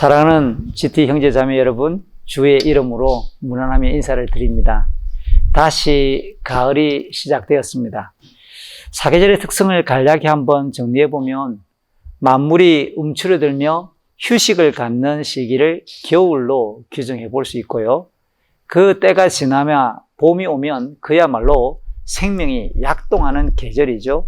사랑하는 GT 형제자매 여러분, 주의 이름으로 무난하며 인사를 드립니다. 다시 가을이 시작되었습니다. 사계절의 특성을 간략히 한번 정리해보면 만물이 움츠러들며 휴식을 갖는 시기를 겨울로 규정해 볼 수 있고요. 그 때가 지나면 봄이 오면 그야말로 생명이 약동하는 계절이죠.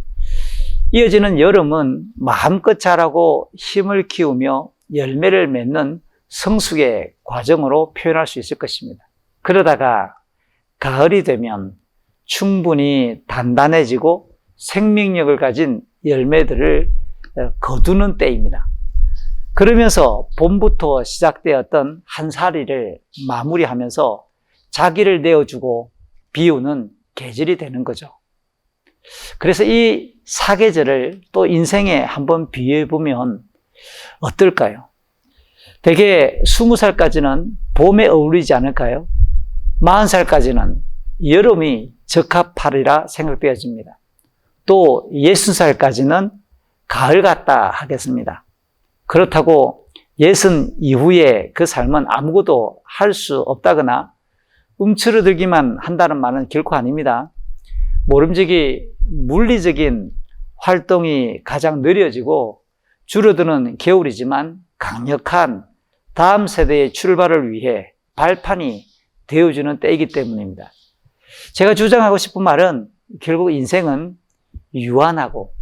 이어지는 여름은 마음껏 자라고 힘을 키우며 열매를 맺는 성숙의 과정으로 표현할 수 있을 것입니다. 그러다가 가을이 되면 충분히 단단해지고 생명력을 가진 열매들을 거두는 때입니다. 그러면서 봄부터 시작되었던 한살이를 마무리하면서 자기를 내어주고 비우는 계절이 되는 거죠. 그래서 이 사계절을 또 인생에 한번 비유해보면 어떨까요? 대개 20살까지는 봄에 어울리지 않을까요? 40살까지는 여름이 적합하리라 생각되어집니다. 또 60살까지는 가을 같다 하겠습니다. 그렇다고 60 이후에 그 삶은 아무것도 할 수 없다거나 움츠러들기만 한다는 말은 결코 아닙니다. 모름지기 물리적인 활동이 가장 느려지고 줄어드는 겨울이지만 강력한 다음 세대의 출발을 위해 발판이 되어주는 때이기 때문입니다. 제가 주장하고 싶은 말은 결국 인생은 유한하고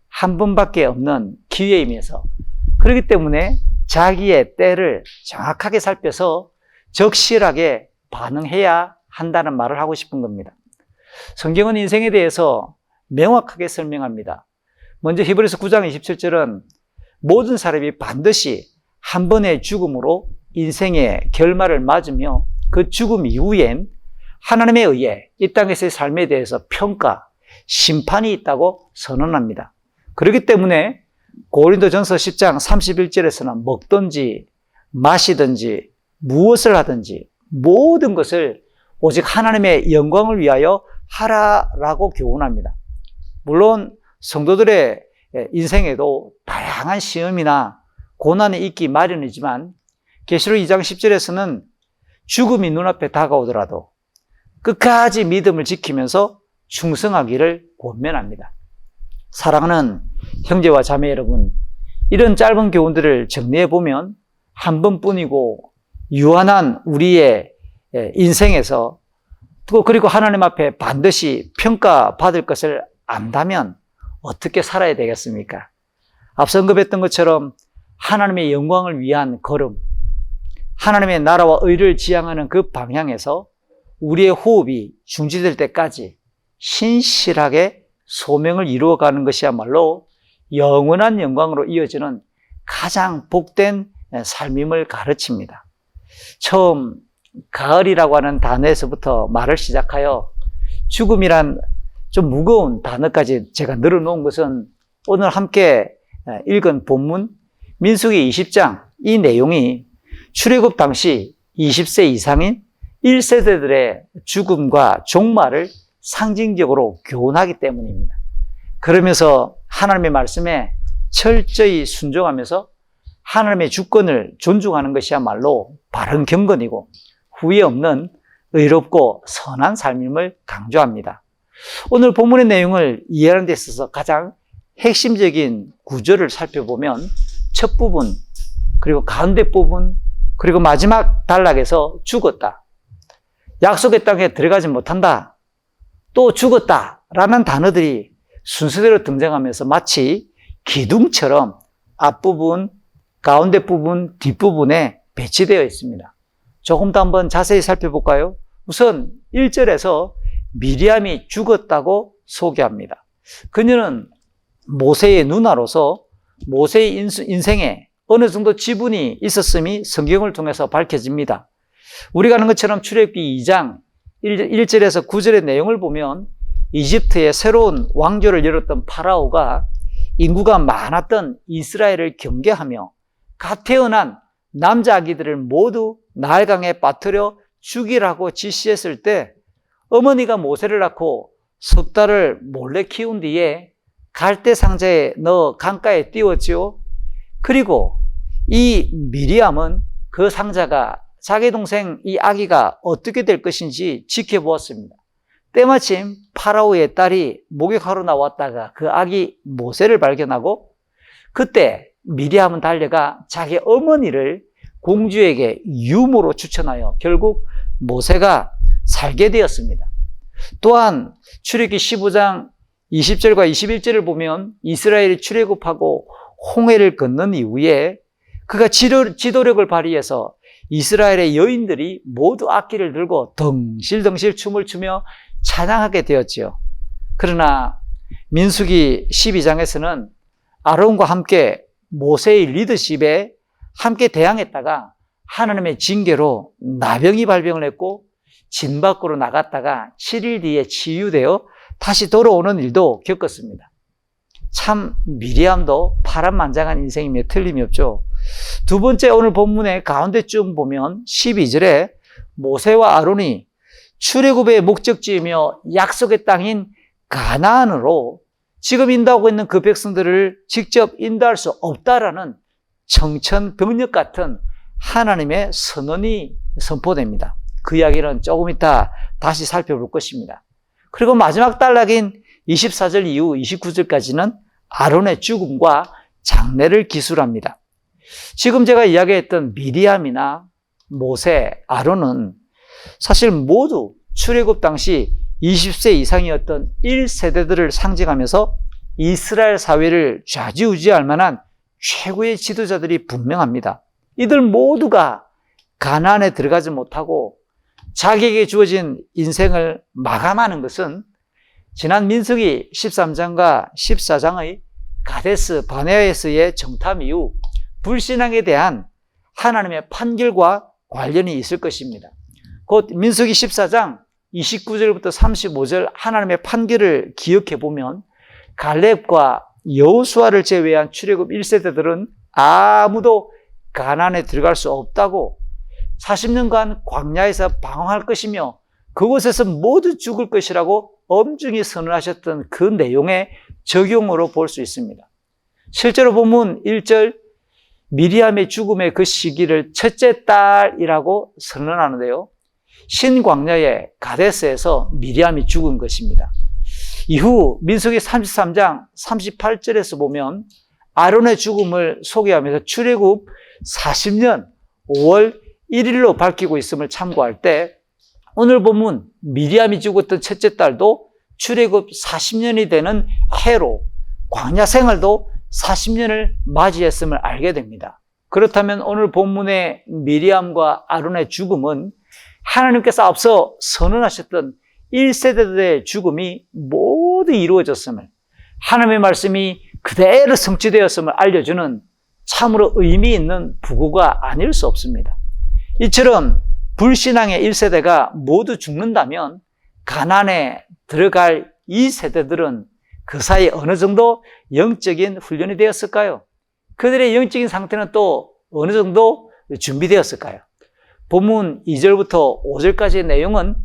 한 번밖에 없는 기회이면서 그렇기 때문에 자기의 때를 정확하게 살펴서 적실하게 반응해야 한다는 말을 하고 싶은 겁니다. 성경은 인생에 대해서 명확하게 설명합니다. 먼저 히브리서 9장 27절은 모든 사람이 반드시 한 번의 죽음으로 인생의 결말을 맞으며 그 죽음 이후엔 하나님에 의해 이 땅에서의 삶에 대해서 평가, 심판이 있다고 선언합니다. 그렇기 때문에 고린도전서 10장 31절에서는 먹든지 마시든지 무엇을 하든지 모든 것을 오직 하나님의 영광을 위하여 하라라고 교훈합니다. 물론 성도들의 인생에도 다양한 시험이나 고난이 있기 마련이지만 계시록 2장 10절에서는 죽음이 눈앞에 다가오더라도 끝까지 믿음을 지키면서 충성하기를 권면합니다. 사랑하는 형제와 자매 여러분, 이런 짧은 교훈들을 정리해보면 한 번뿐이고 유한한 우리의 인생에서 그리고 하나님 앞에 반드시 평가받을 것을 안다면 어떻게 살아야 되겠습니까? 앞서 언급했던 것처럼 하나님의 영광을 위한 걸음, 하나님의 나라와 의를 지향하는 그 방향에서 우리의 호흡이 중지될 때까지 신실하게 소명을 이루어가는 것이야말로 영원한 영광으로 이어지는 가장 복된 삶임을 가르칩니다. 처음 가을이라고 하는 단어에서부터 말을 시작하여 죽음이란 좀 무거운 단어까지 제가 늘어놓은 것은 오늘 함께 읽은 본문 민수기 20장 이 내용이 출애굽 당시 20세 이상인 1세대들의 죽음과 종말을 상징적으로 교훈하기 때문입니다. 그러면서 하나님의 말씀에 철저히 순종하면서 하나님의 주권을 존중하는 것이야말로 바른 경건이고 후회 없는 의롭고 선한 삶임을 강조합니다. 오늘 본문의 내용을 이해하는 데 있어서 가장 핵심적인 구절을 살펴보면 첫 부분, 그리고 가운데 부분, 그리고 마지막 단락에서 죽었다, 약속의 땅에 들어가지 못한다, 또 죽었다 라는 단어들이 순서대로 등장하면서 마치 기둥처럼 앞부분, 가운데 부분, 뒷부분에 배치되어 있습니다. 조금 더 한번 자세히 살펴볼까요? 우선 1절에서 미리암이 죽었다고 소개합니다. 그녀는 모세의 누나로서 모세의 인생에 어느 정도 지분이 있었음이 성경을 통해서 밝혀집니다. 우리가 아는 것처럼 출애굽기 2장 1절에서 9절의 내용을 보면 이집트의 새로운 왕조를 열었던 파라오가 인구가 많았던 이스라엘을 경계하며 갓 태어난 남자 아기들을 모두 나일강에 빠뜨려 죽이라고 지시했을 때 어머니가 모세를 낳고 석 달을 몰래 키운 뒤에 갈대 상자에 넣어 강가에 띄웠지요. 그리고 이 미리암은 그 상자가 자기 동생 이 아기가 어떻게 될 것인지 지켜보았습니다. 때마침 파라오의 딸이 목욕하러 나왔다가 그 아기 모세를 발견하고 그때 미리암은 달려가 자기 어머니를 공주에게 유모로 추천하여 결국 모세가 살게 되었습니다. 또한 출애굽기 15장 20절과 21절을 보면 이스라엘이 출애굽하고 홍해를 건넌 이후에 그가 지도력을 발휘해서 이스라엘의 여인들이 모두 악기를 들고 덩실덩실 춤을 추며 찬양하게 되었지요. 그러나 민수기 12장에서는 아론과 함께 모세의 리더십에 함께 대항했다가 하나님의 징계로 나병이 발병을 했고 진 밖으로 나갔다가 7일 뒤에 치유되어 다시 돌아오는 일도 겪었습니다. 참 미리암도 파란만장한 인생이며 틀림이 없죠. 두 번째 오늘 본문의 가운데쯤 보면 12절에 모세와 아론이 출애굽의 목적지이며 약속의 땅인 가나안으로 지금 인도하고 있는 그 백성들을 직접 인도할 수 없다라는 청천벽력 같은 하나님의 선언이 선포됩니다. 그 이야기는 조금 이따 다시 살펴볼 것입니다. 그리고 마지막 단락인 24절 이후 29절까지는 아론의 죽음과 장례를 기술합니다. 지금 제가 이야기했던 미리암이나 모세, 아론은 사실 모두 출애굽 당시 20세 이상이었던 1세대들을 상징하면서 이스라엘 사회를 좌지우지할 만한 최고의 지도자들이 분명합니다. 이들 모두가 가나안에 들어가지 못하고 자기에게 주어진 인생을 마감하는 것은 지난 민수기 13장과 14장의 가데스 바네아에서의 정탐 이후 불신앙에 대한 하나님의 판결과 관련이 있을 것입니다. 곧 민수기 14장 29절부터 35절 하나님의 판결을 기억해 보면 갈렙과 여호수아를 제외한 출애굽 1세대들은 아무도 가나안에 들어갈 수 없다고 40년간 광야에서 방황할 것이며 그곳에서 모두 죽을 것이라고 엄중히 선언하셨던 그 내용의 적용으로 볼 수 있습니다. 실제로 본문 1절 미리암의 죽음의 그 시기를 첫째 딸이라고 선언하는데요. 신광야의 가데스에서 미리암이 죽은 것입니다. 이후 민수기 33장 38절에서 보면 아론의 죽음을 소개하면서 출애굽 40년 5월 1일로 밝히고 있음을 참고할 때 오늘 본문 미리암이 죽었던 첫째 딸도 출애굽 40년이 되는 해로 광야 생활도 40년을 맞이했음을 알게 됩니다. 그렇다면 오늘 본문의 미리암과 아론의 죽음은 하나님께서 앞서 선언하셨던 1세대들의 죽음이 모두 이루어졌음을, 하나님의 말씀이 그대로 성취되었음을 알려주는 참으로 의미 있는 부고가 아닐 수 없습니다. 이처럼 불신앙의 1세대가 모두 죽는다면 가나안에 들어갈 2세대들은 그 사이 어느 정도 영적인 훈련이 되었을까요? 그들의 영적인 상태는 또 어느 정도 준비되었을까요? 본문 2절부터 5절까지의 내용은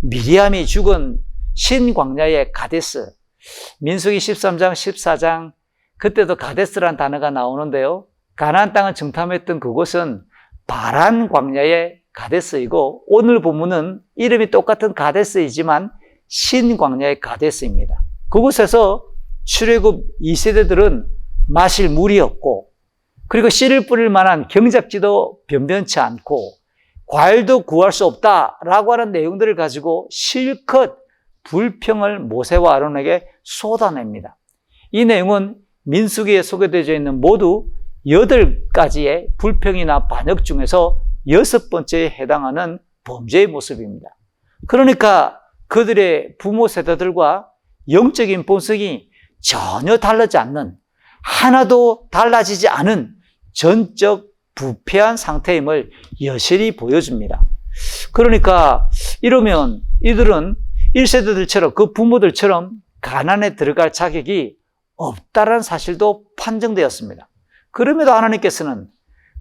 미리암이 죽은 신광야의 가데스, 민수기 13장, 14장, 그때도 가데스라는 단어가 나오는데요. 가나안 땅을 정탐했던 그곳은 바란 광야의 가데스이고 오늘 본문은 이름이 똑같은 가데스이지만 신광야의 가데스입니다. 그곳에서 출애굽 2세대들은 마실 물이 없고 그리고 씨를 뿌릴 만한 경작지도 변변치 않고 과일도 구할 수 없다라고 하는 내용들을 가지고 실컷 불평을 모세와 아론에게 쏟아냅니다. 이 내용은 민수기에 소개되어 있는 모두 8가지의 불평이나 반역 중에서 6번째에 해당하는 범죄의 모습입니다. 그러니까 그들의 부모 세대들과 영적인 본성이 전혀 다르지 않는, 하나도 달라지지 않은 전적 부패한 상태임을 여실히 보여줍니다. 그러니까 이러면 이들은 1세대들처럼 그 부모들처럼 가나안에 들어갈 자격이 없다라는 사실도 판정되었습니다. 그럼에도 하나님께서는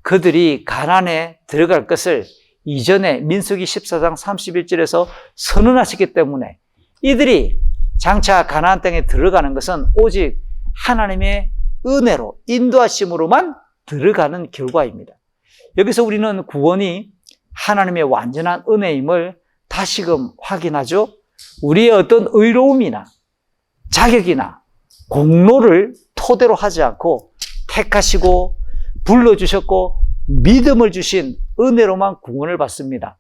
그들이 가나안에 들어갈 것을 이전에 민수기 14장 31절에서 선언하셨기 때문에 이들이 장차 가나안 땅에 들어가는 것은 오직 하나님의 은혜로 인도하심으로만 들어가는 결과입니다. 여기서 우리는 구원이 하나님의 완전한 은혜임을 다시금 확인하죠. 우리의 어떤 의로움이나 자격이나 공로를 토대로 하지 않고 택하시고 불러주셨고 믿음을 주신 은혜로만 구원을 받습니다.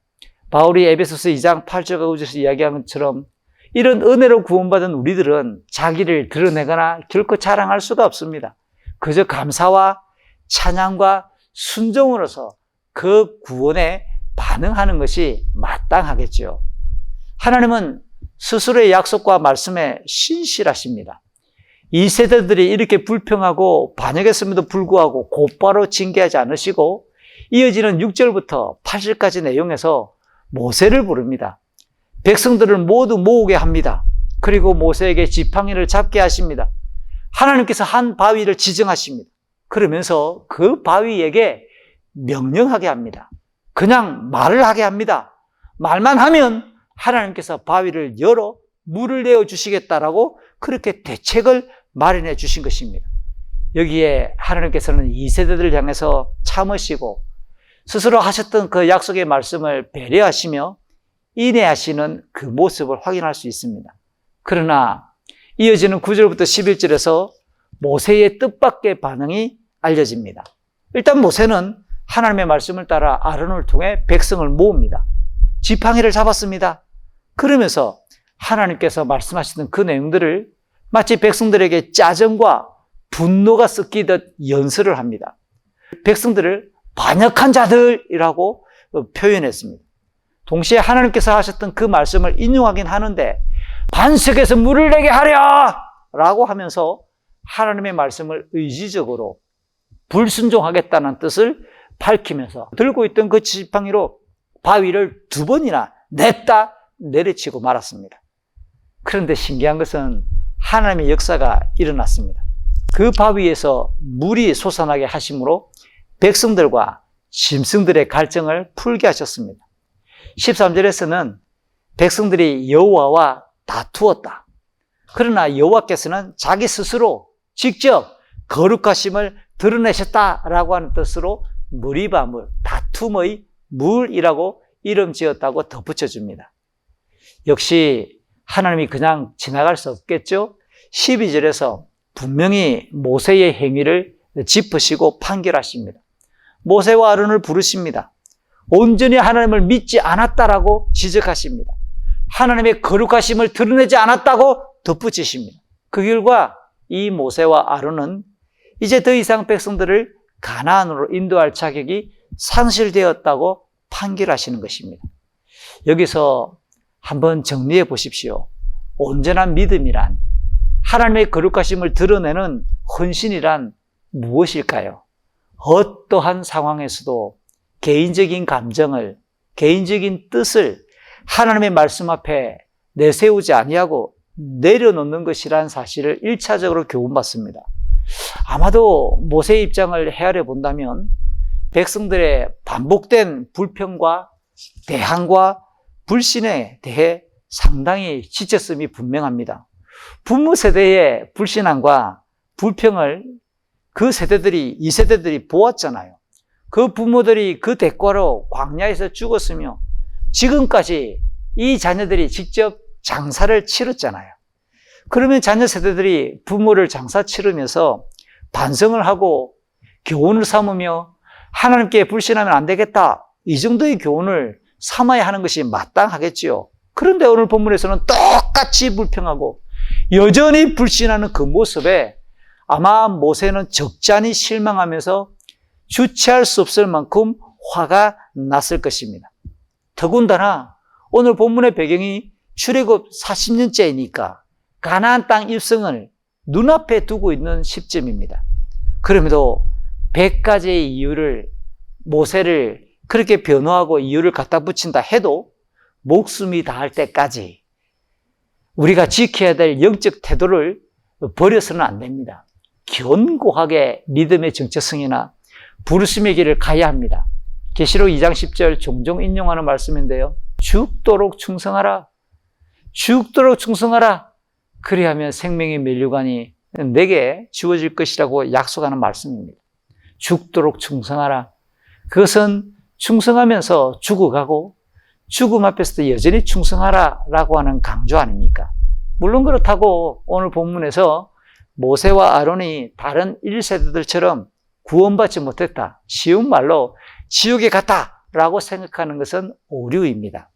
바울이 에베소서 2장 8절과 9절에서 이야기한 것처럼 이런 은혜로 구원받은 우리들은 자기를 드러내거나 결코 자랑할 수가 없습니다. 그저 감사와 찬양과 순종으로서 그 구원에 반응하는 것이 마땅하겠죠. 하나님은 스스로의 약속과 말씀에 신실하십니다. 이 세대들이 이렇게 불평하고 반역했음에도 불구하고 곧바로 징계하지 않으시고 이어지는 6절부터 8절까지 내용에서 모세를 부릅니다. 백성들을 모두 모으게 합니다. 그리고 모세에게 지팡이를 잡게 하십니다. 하나님께서 한 바위를 지정하십니다. 그러면서 그 바위에게 명령하게 합니다. 그냥 말을 하게 합니다. 말만 하면 하나님께서 바위를 열어 물을 내어 주시겠다라고 그렇게 대책을 마련해 주신 것입니다. 여기에 하나님께서는 이 세대들을 향해서 참으시고 스스로 하셨던 그 약속의 말씀을 배려하시며 인내하시는 그 모습을 확인할 수 있습니다. 그러나 이어지는 9절부터 11절에서 모세의 뜻밖의 반응이 알려집니다. 일단 모세는 하나님의 말씀을 따라 아론을 통해 백성을 모읍니다. 지팡이를 잡았습니다. 그러면서 하나님께서 말씀하시던 그 내용들을 마치 백성들에게 짜증과 분노가 섞이듯 연설을 합니다. 백성들을 반역한 자들이라고 표현했습니다. 동시에 하나님께서 하셨던 그 말씀을 인용하긴 하는데 반석에서 물을 내게 하랴! 라고 하면서 하나님의 말씀을 의지적으로 불순종하겠다는 뜻을 밝히면서 들고 있던 그 지팡이로 바위를 2번이나 냈다 내리치고 말았습니다. 그런데 신기한 것은 하나님의 역사가 일어났습니다. 그 바위에서 물이 솟아나게 하심으로 백성들과 짐승들의 갈증을 풀게 하셨습니다. 13절에서는 백성들이 여호와와 다투었다. 그러나 여호와께서는 자기 스스로 직접 거룩하심을 드러내셨다라고 하는 뜻으로 무리바물, 다툼의 물이라고 이름 지었다고 덧붙여줍니다. 역시 하나님이 그냥 지나갈 수 없겠죠? 12절에서 분명히 모세의 행위를 짚으시고 판결하십니다. 모세와 아론을 부르십니다. 온전히 하나님을 믿지 않았다라고 지적하십니다. 하나님의 거룩하심을 드러내지 않았다고 덧붙이십니다. 그 결과 이 모세와 아론은 이제 더 이상 백성들을 가나안으로 인도할 자격이 상실되었다고 판결하시는 것입니다. 여기서 한번 정리해 보십시오. 온전한 믿음이란, 하나님의 거룩하심을 드러내는 헌신이란 무엇일까요? 어떠한 상황에서도 개인적인 감정을, 개인적인 뜻을 하나님의 말씀 앞에 내세우지 아니하고 내려놓는 것이란 사실을 1차적으로 교훈받습니다. 아마도 모세의 입장을 헤아려 본다면 백성들의 반복된 불평과 대항과 불신에 대해 상당히 지쳤음이 분명합니다. 부모 세대의 불신앙과 불평을 그 세대들이, 이 세대들이 보았잖아요. 그 부모들이 그 대가로 광야에서 죽었으며 지금까지 이 자녀들이 직접 장사를 치렀잖아요. 그러면 자녀 세대들이 부모를 장사 치르면서 반성을 하고 교훈을 삼으며 하나님께 불신하면 안 되겠다, 이 정도의 교훈을 삼아야 하는 것이 마땅하겠지요. 그런데 오늘 본문에서는 똑같이 불평하고 여전히 불신하는 그 모습에 아마 모세는 적잖이 실망하면서 주체할 수 없을 만큼 화가 났을 것입니다. 더군다나 오늘 본문의 배경이 출애굽 40년째이니까 가나안 땅 입성을 눈앞에 두고 있는 시점입니다. 그럼에도 100가지의 이유를, 모세를 그렇게 변호하고 이유를 갖다 붙인다 해도 목숨이 닿을 때까지 우리가 지켜야 될 영적 태도를 버려서는 안 됩니다. 견고하게 믿음의 정체성이나 부르심의 길을 가야 합니다. 계시록 2장 10절 종종 인용하는 말씀인데요. 죽도록 충성하라. 죽도록 충성하라. 그리하면 생명의 면류관이 내게 주어질 것이라고 약속하는 말씀입니다. 죽도록 충성하라. 그것은 충성하면서 죽어가고 죽음 앞에서도 여전히 충성하라라고 하는 강조 아닙니까? 물론 그렇다고 오늘 본문에서 모세와 아론이 다른 1세대들처럼 구원받지 못했다, 쉬운 말로 지옥에 갔다라고 생각하는 것은 오류입니다.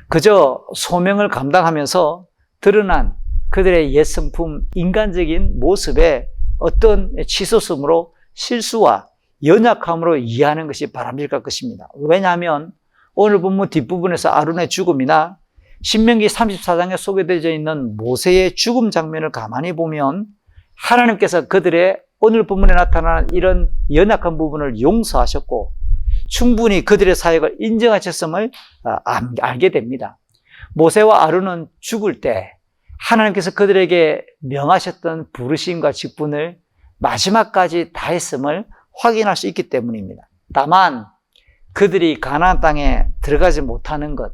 그저 소명을 감당하면서 드러난 그들의 옛 성품, 인간적인 모습에 어떤 치솟음으로 실수와 연약함으로 이해하는 것이 바람직할 것입니다. 왜냐하면 오늘 본문 뒷부분에서 아론의 죽음이나 신명기 34장에 소개되어 있는 모세의 죽음 장면을 가만히 보면 하나님께서 그들의 오늘 본문에 나타나는 이런 연약한 부분을 용서하셨고 충분히 그들의 사역을 인정하셨음을 알게 됩니다. 모세와 아론은 죽을 때 하나님께서 그들에게 명하셨던 부르심과 직분을 마지막까지 다했음을 확인할 수 있기 때문입니다. 다만 그들이 가나안 땅에 들어가지 못하는 것,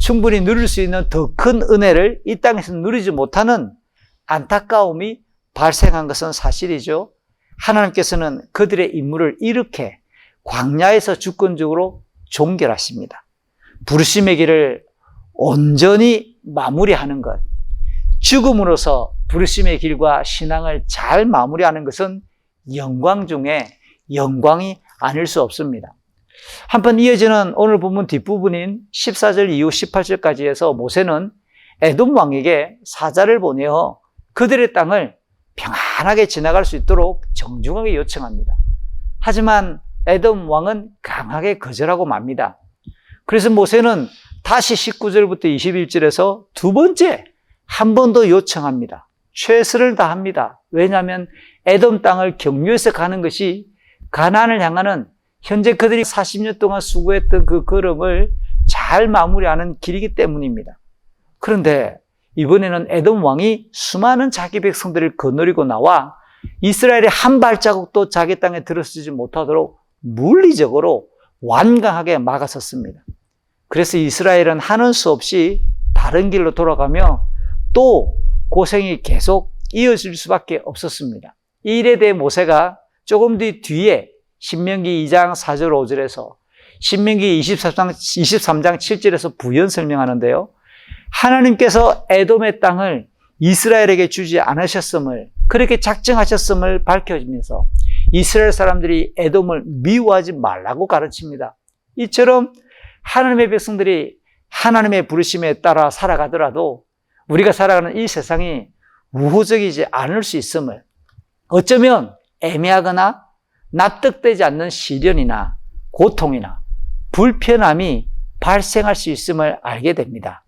충분히 누릴 수 있는 더 큰 은혜를 이 땅에서 누리지 못하는 안타까움이 발생한 것은 사실이죠. 하나님께서는 그들의 임무를 이렇게 광야에서 주권적으로 종결하십니다. 부르심의 길을 온전히 마무리하는 것, 죽음으로써 부르심의 길과 신앙을 잘 마무리하는 것은 영광 중에 영광이 아닐 수 없습니다. 한편 이어지는 오늘 본문 뒷부분인 14절 이후 18절까지 해서 모세는 에돔 왕에게 사자를 보내어 그들의 땅을 평안하게 지나갈 수 있도록 정중하게 요청합니다. 하지만 에돔 왕은 강하게 거절하고 맙니다. 그래서 모세는 다시 19절부터 21절에서 두 번째 한 번 더 요청합니다. 최선을 다합니다. 왜냐하면 에돔 땅을 경유해서 가는 것이 가나안을 향하는 현재 그들이 40년 동안 수고했던 그 걸음을 잘 마무리하는 길이기 때문입니다. 그런데 이번에는 에돔 왕이 수많은 자기 백성들을 거느리고 나와 이스라엘이 한 발자국도 자기 땅에 들어서지 못하도록 물리적으로 완강하게 막아섰습니다. 그래서 이스라엘은 하는 수 없이 다른 길로 돌아가며 또 고생이 계속 이어질 수밖에 없었습니다. 이 일에 대해 모세가 조금 뒤에 신명기 2장 4절 5절에서 신명기 23장 7절에서 부연 설명하는데요. 하나님께서 에돔의 땅을 이스라엘에게 주지 않으셨음을, 그렇게 작정하셨음을 밝혀주면서 이스라엘 사람들이 에돔을 미워하지 말라고 가르칩니다. 이처럼 하나님의 백성들이 하나님의 부르심에 따라 살아가더라도 우리가 살아가는 이 세상이 우호적이지 않을 수 있음을, 어쩌면 애매하거나 납득되지 않는 시련이나 고통이나 불편함이 발생할 수 있음을 알게 됩니다.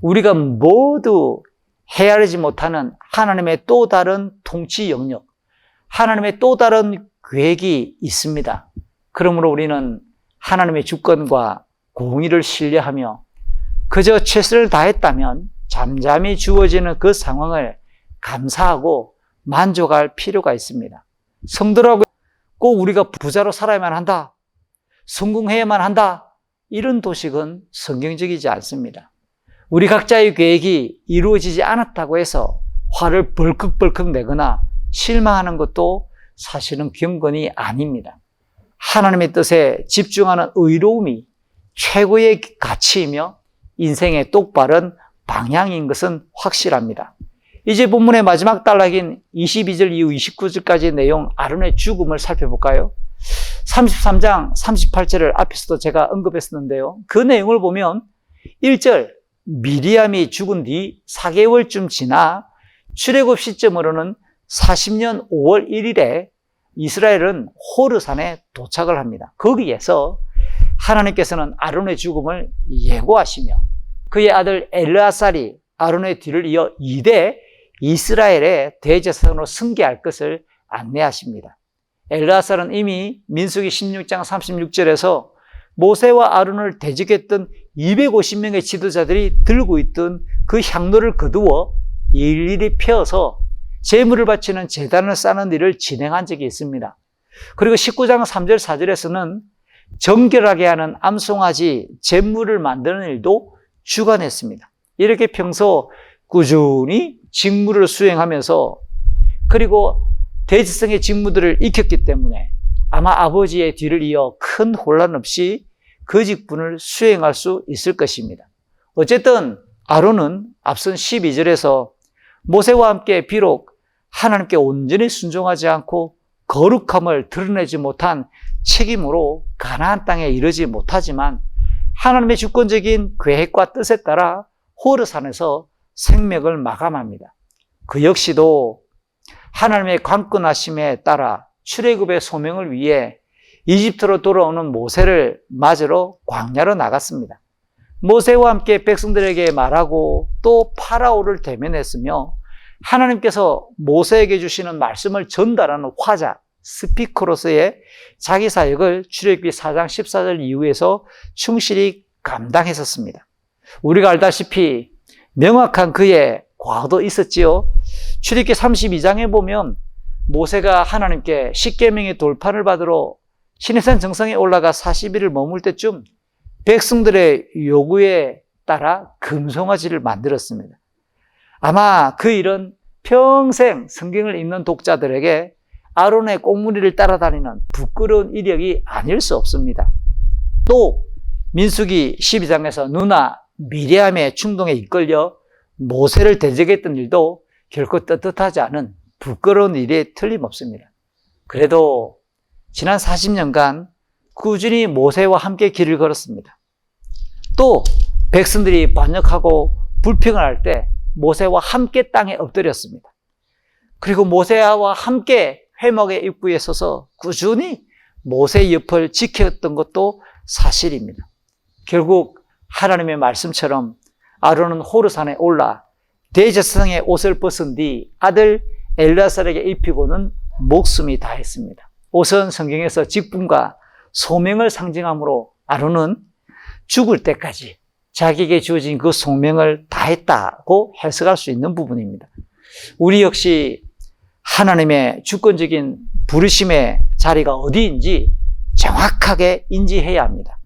우리가 모두 헤아리지 못하는 하나님의 또 다른 통치 영역, 하나님의 또 다른 계획이 있습니다. 그러므로 우리는 하나님의 주권과 공의를 신뢰하며 그저 최선을 다했다면 잠잠히 주어지는 그 상황을 감사하고 만족할 필요가 있습니다. 성도라고 꼭 우리가 부자로 살아야만 한다, 성공해야만 한다, 이런 도식은 성경적이지 않습니다. 우리 각자의 계획이 이루어지지 않았다고 해서 화를 벌컥벌컥 내거나 실망하는 것도 사실은 경건이 아닙니다. 하나님의 뜻에 집중하는 의로움이 최고의 가치이며 인생의 똑바른 방향인 것은 확실합니다. 이제 본문의 마지막 단락인 22절 이후 29절까지의 내용, 아론의 죽음을 살펴볼까요? 33장 38절을 앞에서도 제가 언급했었는데요. 그 내용을 보면 1절, 미리암이 죽은 뒤 4개월쯤 지나 출애굽 시점으로는 40년 5월 1일에 이스라엘은 호르산에 도착을 합니다. 거기에서 하나님께서는 아론의 죽음을 예고하시며 그의 아들 엘르아살이 아론의 뒤를 이어 2대 이스라엘의 대제사장으로 승계할 것을 안내하십니다. 엘르아살은 이미 민수기 16장 36절에서 모세와 아론을 대적했던 250명의 지도자들이 들고 있던 그 향로를 거두어 일일이 펴서 제물을 바치는 제단을 쌓는 일을 진행한 적이 있습니다. 그리고 19장 3절 4절에서는 정결하게 하는 암송아지 제물을 만드는 일도 주관했습니다. 이렇게 평소 꾸준히 직무를 수행하면서 그리고 대지성의 직무들을 익혔기 때문에 아마 아버지의 뒤를 이어 큰 혼란 없이 그 직분을 수행할 수 있을 것입니다. 어쨌든 아론은 앞선 12절에서 모세와 함께 비록 하나님께 온전히 순종하지 않고 거룩함을 드러내지 못한 책임으로 가나안 땅에 이르지 못하지만 하나님의 주권적인 계획과 뜻에 따라 호르산에서 생명을 마감합니다. 그 역시도 하나님의 강권하심에 따라 출애굽의 소명을 위해 이집트로 돌아오는 모세를 맞으러 광야로 나갔습니다. 모세와 함께 백성들에게 말하고 또 파라오를 대면했으며 하나님께서 모세에게 주시는 말씀을 전달하는 화자, 스피커로서의 자기 사역을 출애굽기 4장 14절 이후에서 충실히 감당했었습니다. 우리가 알다시피 명확한 그의 과도 있었지요. 출애굽기 32장에 보면 모세가 하나님께 십계명의 돌판을 받으러 시내산 정상에 올라가 40일을 머물 때쯤 백성들의 요구에 따라 금송아지를 만들었습니다. 아마 그 일은 평생 성경을 읽는 독자들에게 아론의 꽁무니를 따라다니는 부끄러운 이력이 아닐 수 없습니다. 또 민수기 12장에서 누나 미리암의 충동에 이끌려 모세를 대적했던 일도 결코 떳떳하지 않은 부끄러운 일이 틀림없습니다. 그래도 지난 40년간 꾸준히 모세와 함께 길을 걸었습니다. 또 백성들이 반역하고 불평을 할 때 모세와 함께 땅에 엎드렸습니다. 그리고 모세와 함께 회막의 입구에 서서 꾸준히 모세의 옆을 지켰던 것도 사실입니다. 결국 하나님의 말씀처럼 아론은 호르산에 올라 대제사장의 옷을 벗은 뒤 아들 엘르아살에게 입히고는 목숨이 다했습니다. 옷은 성경에서 직분과 소명을 상징하므로 아론은 죽을 때까지 자기에게 주어진 그 소명을 다했다고 해석할 수 있는 부분입니다. 우리 역시 하나님의 주권적인 부르심의 자리가 어디인지 정확하게 인지해야 합니다.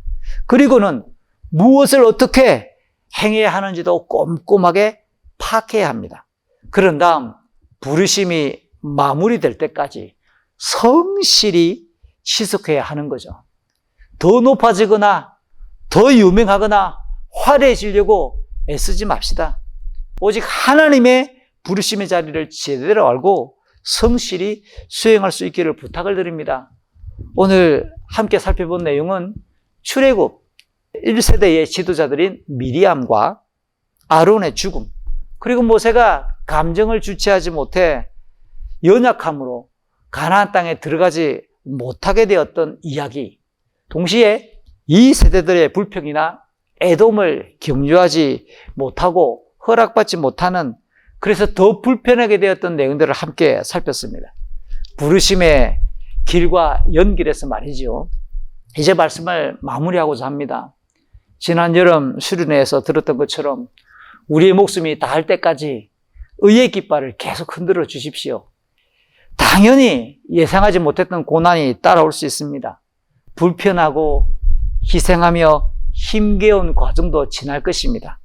그리고는 무엇을 어떻게 행해야 하는지도 꼼꼼하게 파악해야 합니다. 그런 다음 부르심이 마무리될 때까지 성실히 지속해야 하는 거죠. 더 높아지거나 더 유명하거나 화려해지려고 애쓰지 맙시다. 오직 하나님의 부르심의 자리를 제대로 알고 성실히 수행할 수 있기를 부탁을 드립니다. 오늘 함께 살펴본 내용은 출애굽 1세대의 지도자들인 미리암과 아론의 죽음, 그리고 모세가 감정을 주체하지 못해 연약함으로 가나안 땅에 들어가지 못하게 되었던 이야기, 동시에 이 세대들의 불평이나 애돔을 격려하지 못하고 허락받지 못하는, 그래서 더 불편하게 되었던 내용들을 함께 살폈습니다. 부르심의 길과 연결해서 말이죠. 이제 말씀을 마무리하고자 합니다. 지난 여름 수련회에서 들었던 것처럼 우리의 목숨이 다할 때까지 의의 깃발을 계속 흔들어 주십시오. 당연히 예상하지 못했던 고난이 따라올 수 있습니다. 불편하고 희생하며 힘겨운 과정도 지날 것입니다.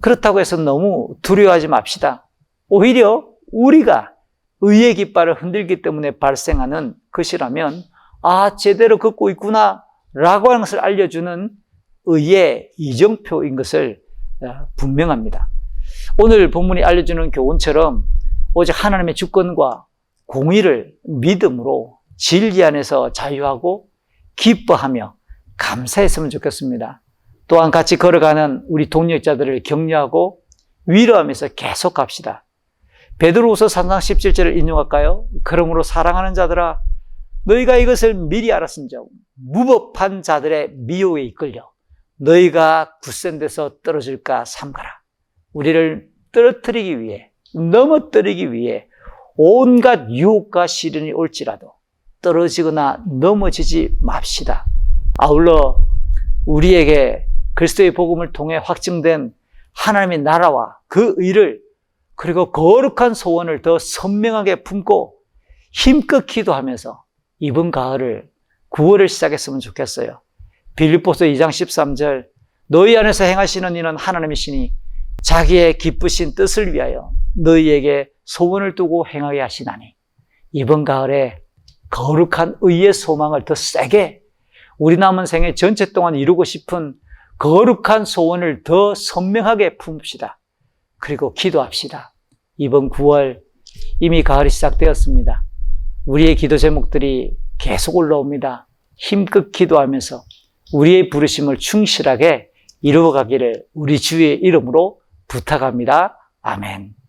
그렇다고 해서 너무 두려워하지 맙시다. 오히려 우리가 의의 깃발을 흔들기 때문에 발생하는 것이라면 제대로 걷고 있구나 라고 하는 것을 알려주는 의의 이정표인 것을 분명합니다. 오늘 본문이 알려주는 교훈처럼 오직 하나님의 주권과 공의를 믿음으로 진리 안에서 자유하고 기뻐하며 감사했으면 좋겠습니다. 또한 같이 걸어가는 우리 동역자들을 격려하고 위로하면서 계속 갑시다. 베드로후서 3장 17절을 인용할까요? 그러므로 사랑하는 자들아, 너희가 이것을 미리 알았은즉 무법한 자들의 미혹에 이끌려 너희가 굳센 데서 떨어질까 삼가라. 우리를 떨어뜨리기 위해, 넘어뜨리기 위해 온갖 유혹과 시련이 올지라도 떨어지거나 넘어지지 맙시다. 아울러 우리에게 그리스도의 복음을 통해 확증된 하나님의 나라와 그 의를, 그리고 거룩한 소원을 더 선명하게 품고 힘껏 기도하면서 이번 가을을 9월을 시작했으면 좋겠어요. 빌립보서 2장 13절, 너희 안에서 행하시는 이는 하나님이시니 자기의 기쁘신 뜻을 위하여 너희에게 소원을 두고 행하게 하시나니 이번 가을에 거룩한 의의 소망을 더 세게 우리 남은 생애 전체 동안 이루고 싶은 거룩한 소원을 더 선명하게 품읍시다. 그리고 기도합시다. 이번 9월 이미 가을이 시작되었습니다. 우리의 기도 제목들이 계속 올라옵니다. 힘껏 기도하면서 우리의 부르심을 충실하게 이루어가기를 우리 주의 이름으로 부탁합니다. 아멘.